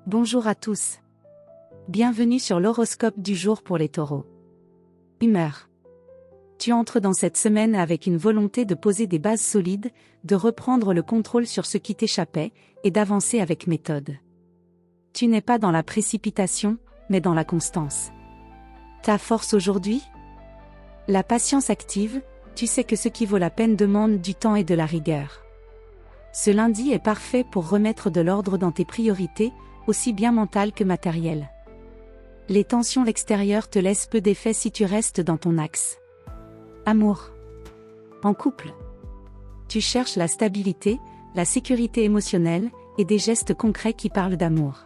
Bonjour à tous. Bienvenue sur l'horoscope du jour pour les taureaux. Humeur. Tu entres dans cette semaine avec une volonté de poser des bases solides, de reprendre le contrôle sur ce qui t'échappait, et d'avancer avec méthode. Tu n'es pas dans la précipitation, mais dans la constance. Ta force aujourd'hui? La patience active, tu sais que ce qui vaut la peine demande du temps et de la rigueur. Ce lundi est parfait pour remettre de l'ordre dans tes priorités, aussi bien mentales que matérielles. Les tensions extérieures te laissent peu d'effet si tu restes dans ton axe. Amour. En couple. Tu cherches la stabilité, la sécurité émotionnelle, et des gestes concrets qui parlent d'amour.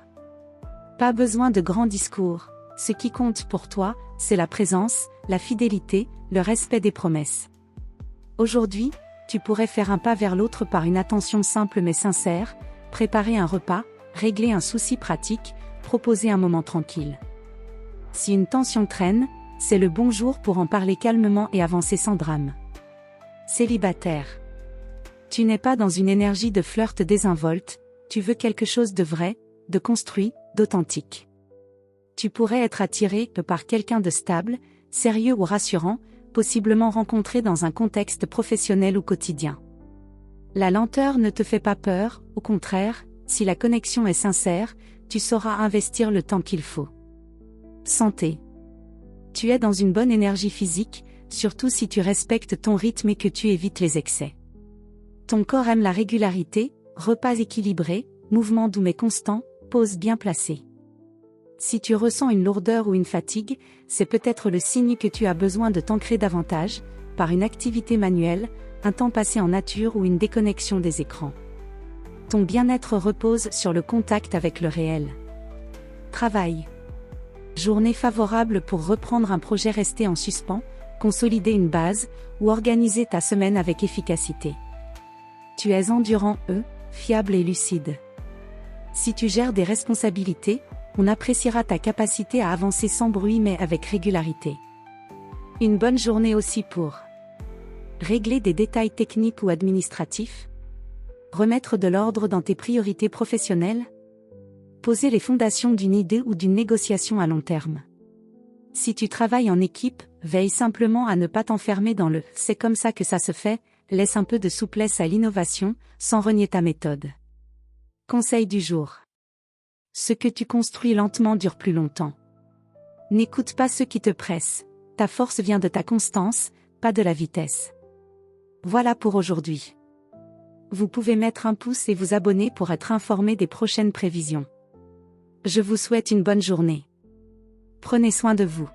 Pas besoin de grands discours, ce qui compte pour toi, c'est la présence, la fidélité, le respect des promesses. Aujourd'hui, tu pourrais faire un pas vers l'autre par une attention simple mais sincère, préparer un repas, régler un souci pratique, proposer un moment tranquille. Si une tension traîne, c'est le bon jour pour en parler calmement et avancer sans drame. Célibataire. Tu n'es pas dans une énergie de flirt désinvolte, tu veux quelque chose de vrai, de construit, d'authentique. Tu pourrais être attiré par quelqu'un de stable, sérieux ou rassurant, possiblement rencontré dans un contexte professionnel ou quotidien. La lenteur ne te fait pas peur, au contraire, si la connexion est sincère, tu sauras investir le temps qu'il faut. Santé. Tu es dans une bonne énergie physique, surtout si tu respectes ton rythme et que tu évites les excès. Ton corps aime la régularité, repas équilibrés, mouvements doux mais constants, pause bien placée. Si tu ressens une lourdeur ou une fatigue, c'est peut-être le signe que tu as besoin de t'ancrer davantage, par une activité manuelle, un temps passé en nature ou une déconnexion des écrans. Ton bien-être repose sur le contact avec le réel. Travail. Journée favorable pour reprendre un projet resté en suspens, consolider une base, ou organiser ta semaine avec efficacité. Tu es endurant, fiable et lucide. Si tu gères des responsabilités, on appréciera ta capacité à avancer sans bruit mais avec régularité. Une bonne journée aussi pour régler des détails techniques ou administratifs, remettre de l'ordre dans tes priorités professionnelles, poser les fondations d'une idée ou d'une négociation à long terme. Si tu travailles en équipe, veille simplement à ne pas t'enfermer dans le « c'est comme ça que ça se fait », laisse un peu de souplesse à l'innovation, sans renier ta méthode. Conseil du jour. Ce que tu construis lentement dure plus longtemps. N'écoute pas ceux qui te pressent, ta force vient de ta constance, pas de la vitesse. Voilà pour aujourd'hui. Vous pouvez mettre un pouce et vous abonner pour être informé des prochaines prévisions. Je vous souhaite une bonne journée. Prenez soin de vous.